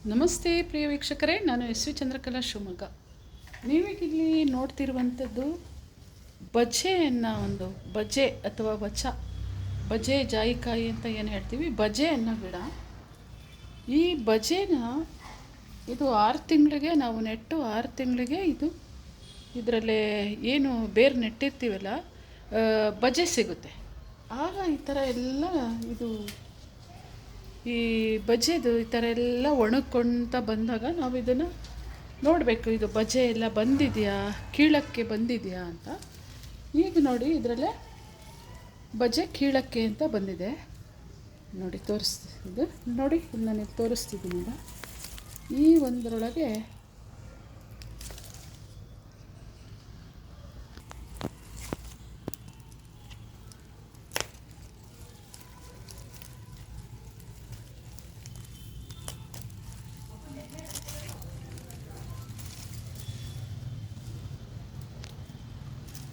ನಮಸ್ತೆ ಪ್ರಿಯ ವೀಕ್ಷಕರೇ, ನಾನು ಎಸ್ ವಿ ಚಂದ್ರಕಲಾ ಶಿವಮೊಗ್ಗ. ನೀವೀಗಿಲ್ಲಿ ನೋಡ್ತಿರುವಂಥದ್ದು ಬಜೆಯನ್ನು, ಒಂದು ಬಜೆ ಅಥವಾ ಬಜೆ ಜಾಯಿಕಾಯಿ ಅಂತ ಏನು ಹೇಳ್ತೀವಿ, ಬಜೆ ಅನ್ನೋ ಗಿಡ. ಈ ಬಜೆನ ಇದು 6 ತಿಂಗಳಿಗೆ ನಾವು ನೆಟ್ಟು 6 ತಿಂಗಳಿಗೆ ಇದರಲ್ಲೇ ಏನು ಬೇರು ನೆಟ್ಟಿರ್ತೀವಲ್ಲ, ಬಜೆ ಸಿಗುತ್ತೆ. ಆಗ ಈ ಥರ ಎಲ್ಲ ಈ ಬಜೆದು ಈ ಥರ ಎಲ್ಲ ಒಣಗ್ಕೊಳ್ತಾ ಬಂದಾಗ ನಾವು ಇದನ್ನು ನೋಡಬೇಕು, ಇದು ಬಜೆ ಎಲ್ಲ ಬಂದಿದೆಯಾ, ಕೀಳಕ್ಕೆ ಬಂದಿದೆಯಾ ಅಂತ. ಈಗ ನೋಡಿ, ಇದರಲ್ಲೇ ಬಜೆ ಕೀಳಕ್ಕೆ ಅಂತ ಬಂದಿದೆ ನೋಡಿ, ತೋರಿಸ್ತಿದ್ದು ನೋಡಿ, ಇಲ್ಲಿ ನಾನು ತೋರಿಸ್ತಿದ್ದೀನಲ್ಲ, ಈ ಒಂದರೊಳಗೆ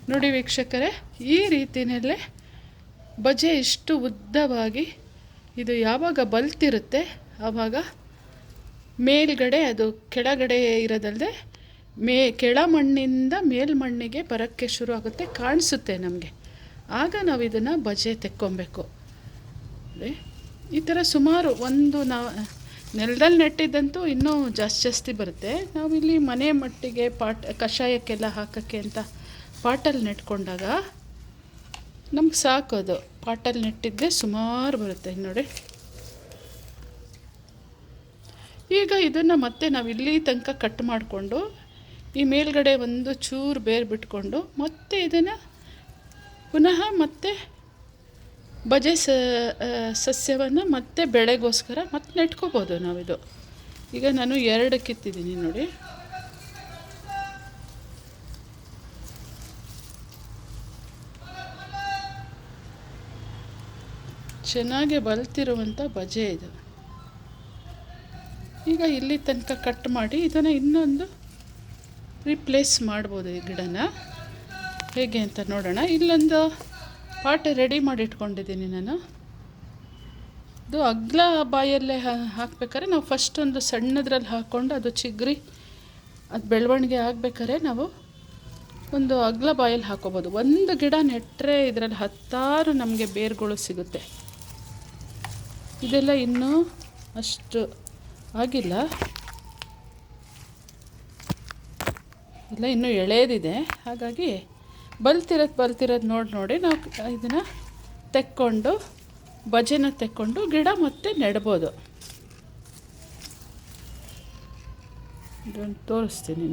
ನೋಡಿ ವೀಕ್ಷಕರೇ, ಈ ರೀತಿಯಲ್ಲೇ ಬಜೆ ಇಷ್ಟು ಉದ್ದವಾಗಿ ಇದು ಯಾವಾಗ ಬಲ್ತಿರುತ್ತೆ ಆವಾಗ ಮೇಲ್ಗಡೆ ಅದು ಕೆಳಗಡೆ ಇರೋದಲ್ಲದೆ ಕೆಳ ಮಣ್ಣಿಂದ ಮೇಲ್ಮಣ್ಣಿಗೆ ಬರೋಕ್ಕೆ ಶುರು ಆಗುತ್ತೆ, ಕಾಣಿಸುತ್ತೆ ನಮಗೆ. ಆಗ ನಾವು ಇದನ್ನು ಬಜೆ ತೆಕ್ಕೊಬೇಕು. ಈ ಥರ ಸುಮಾರು ನಾವು ನೆಲದಲ್ಲಿ ನೆಟ್ಟಿದ್ದಂತೂ ಇನ್ನೂ ಜಾಸ್ತಿ ಬರುತ್ತೆ. ನಾವಿಲ್ಲಿ ಮನೆ ಮಟ್ಟಿಗೆ ಕಷಾಯಕ್ಕೆಲ್ಲ ಹಾಕೋಕ್ಕೆ ಅಂತ ಪಾಟಲ್ಲಿ ನೆಟ್ಕೊಂಡಾಗ ನಮ್ಗೆ ಸಾಕೋದು. ಪಾಟಲ್ಲಿ ನೆಟ್ಟಿದ್ದೆ ಸುಮಾರು ಬರುತ್ತೆ ನೋಡಿ. ಈಗ ಇದನ್ನು ಮತ್ತೆ ನಾವು ಇಲ್ಲಿ ತನಕ ಕಟ್ ಮಾಡಿಕೊಂಡು ಈ ಮೇಲ್ಗಡೆ ಒಂದು ಚೂರು ಬೇರು ಬಿಟ್ಕೊಂಡು ಮತ್ತೆ ಇದನ್ನು ಪುನಃ ಮತ್ತೆ ಬಜೆ ಸಸ್ಯವನ್ನು ಮತ್ತೆ ಬೆಳೆಗೋಸ್ಕರ ಮತ್ತೆ ನೆಟ್ಕೋಬೋದು ನಾವಿದು. ಈಗ ನಾನು 2 ಕಿತ್ತಿದ್ದೀನಿ ನೋಡಿ. ಚೆನ್ನಾಗಿ ಬಲ್ತಿರುವಂಥ ಬಜೆ ಇದು. ಈಗ ಇಲ್ಲಿ ತನಕ ಕಟ್ ಮಾಡಿ ಇದನ್ನು ಇನ್ನೊಂದು ರಿಪ್ಲೇಸ್ ಮಾಡ್ಬೋದು. ಈ ಗಿಡನ ಹೇಗೆ ಅಂತ ನೋಡೋಣ. ಇಲ್ಲೊಂದು ಪಾಟ್ ರೆಡಿ ಮಾಡಿ ಇಟ್ಕೊಂಡಿದ್ದೀನಿ ನಾನು. ಇದು ಅಗ್ಲ ಬಾಯಲ್ಲೇ ಹಾಕ್ಬೇಕಾದ್ರೆ ನಾವು ಫಸ್ಟ್ ಒಂದು ಸಣ್ಣದ್ರಲ್ಲಿ ಹಾಕ್ಕೊಂಡು ಅದು ಚಿಗ್ರಿ ಅದು ಬೆಳವಣಿಗೆ ಆಗ್ಬೇಕಾದ್ರೆ ನಾವು ಒಂದು ಅಗ್ಲ ಬಾಯಲ್ಲಿ ಹಾಕೋಬೋದು. ಒಂದು ಗಿಡ ನೆಟ್ಟರೆ ಇದರಲ್ಲಿ 10 ನಮಗೆ ಬೇರುಗಳು ಸಿಗುತ್ತೆ. ಇದೆಲ್ಲ ಇನ್ನೂ ಅಷ್ಟು ಆಗಿಲ್ಲ, ಇಲ್ಲ ಇನ್ನೂ ಎಳೆದಿದೆ. ಹಾಗಾಗಿ ಬಲ್ತಿರೋದು ನೋಡಿ ನಾವು ಇದನ್ನು ತೆಕ್ಕೊಂಡು ಬಜೆನ ತೆಕ್ಕೊಂಡು ಗಿಡ ಮತ್ತೆ ನೆಡ್ಬೋದು. ಇದನ್ನು ತೋರಿಸ್ತೀನಿ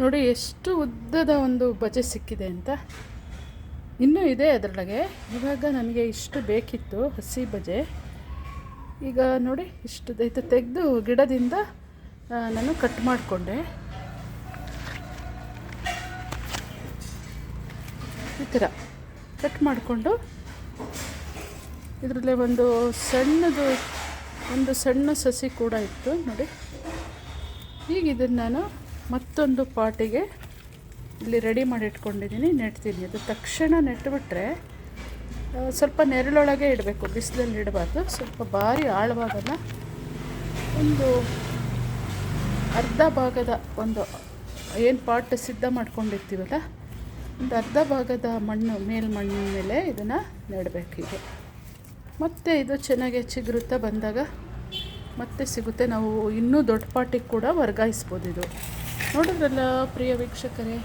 ನೋಡಿ ಎಷ್ಟು ಉದ್ದದ ಒಂದು ಬಜೆ ಸಿಕ್ಕಿದೆ ಅಂತ. ಇನ್ನೂ ಇದೆ ಅದರೊಳಗೆ. ಇವಾಗ ನನಗೆ ಇಷ್ಟು ಬೇಕಿತ್ತು ಹಸಿ ಬಜೆ. ಈಗ ನೋಡಿ ಇಷ್ಟು ಇದು ತೆಗೆದು ಗಿಡದಿಂದ ನಾನು ಕಟ್ ಮಾಡಿಕೊಂಡೆ. ಈ ಥರ ಕಟ್ ಮಾಡಿಕೊಂಡು ಇದರಲ್ಲೇ ಒಂದು ಸಣ್ಣ ಸಸಿ ಕೂಡ ಇತ್ತು ನೋಡಿ. ಈಗ ಇದನ್ನು ನಾನು ಮತ್ತೊಂದು ಪಾಟಿಗೆ ಇಲ್ಲಿ ರೆಡಿ ಮಾಡಿ ಇಟ್ಕೊಂಡಿದ್ದೀನಿ, ನೆಡ್ತೀನಿ. ಅದು ತಕ್ಷಣ ನೆಟ್ಟುಬಿಟ್ರೆ ಸ್ವಲ್ಪ ನೆರಳೊಳಗೆ ಇಡಬೇಕು, ಬಿಸಿಲಲ್ಲಿ ಇಡಬಾರ್ದು. ಸ್ವಲ್ಪ ಭಾರಿ ಆಳವಾಗಲ್ಲ, ಒಂದು ಅರ್ಧ ಭಾಗದ ಒಂದು ಏನು ಪಾಟ್ ಸಿದ್ಧ ಮಾಡ್ಕೊಂಡಿರ್ತೀವಲ್ಲ, ಒಂದು ಅರ್ಧ ಭಾಗದ ಮೇಲ್ಮಣ್ಣು ಮೇಲೆ ಇದನ್ನು ನೆಡಬೇಕು. ಹೀಗೆ ಮತ್ತೆ ಇದು ಚೆನ್ನಾಗಿ ಚಿಗುರುತ್ತಾ ಬಂದಾಗ ಮತ್ತೆ ಸಿಗುತ್ತೆ. ನಾವು ಇನ್ನೂ ದೊಡ್ಡ ಪಾಟಿಗೆ ಕೂಡ ವರ್ಗಾಯಿಸ್ಬೋದು. ಇದು ನೋಡಿದ್ರಲ್ಲ ಪ್ರಿಯ ವೀಕ್ಷಕರೇ,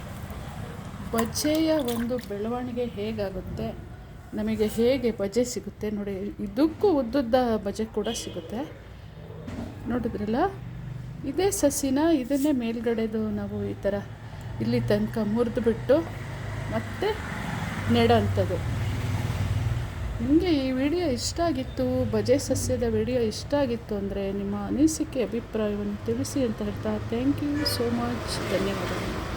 ಬಜೆಯ ಒಂದು ಬೆಳವಣಿಗೆ ಹೇಗಾಗುತ್ತೆ, ನಮಗೆ ಹೇಗೆ ಬಜೆ ಸಿಗುತ್ತೆ ನೋಡಿ. ಇದಕ್ಕೂ ಉದ್ದುದ್ದ ಬಜೆ ಕೂಡ ಸಿಗುತ್ತೆ. ನೋಡಿದ್ರಲ್ಲ, ಇದೇ ಸಸಿನ ಇದನ್ನೇ ಮೇಲ್ಗಡೆದು ನಾವು ಈ ಥರ ಇಲ್ಲಿ ತನಕ ಮುರಿದುಬಿಟ್ಟು ಮತ್ತೆ ನೆಡೋಂಥದ್ದು. ನಿಮಗೆ ಈ ವಿಡಿಯೋ ಇಷ್ಟ ಆಗಿತ್ತು, ಬಜೆ ಸಸ್ಯದ ವಿಡಿಯೋ ಇಷ್ಟ ಆಗಿತ್ತು ಅಂದರೆ ನಿಮ್ಮ ಅನಿಸಿಕೆ ಅಭಿಪ್ರಾಯವನ್ನು ತಿಳಿಸಿ ಅಂತ ಹೇಳ್ತಾ ಥ್ಯಾಂಕ್ ಯು ಸೋ ಮಚ್, ಧನ್ಯವಾದಗಳು.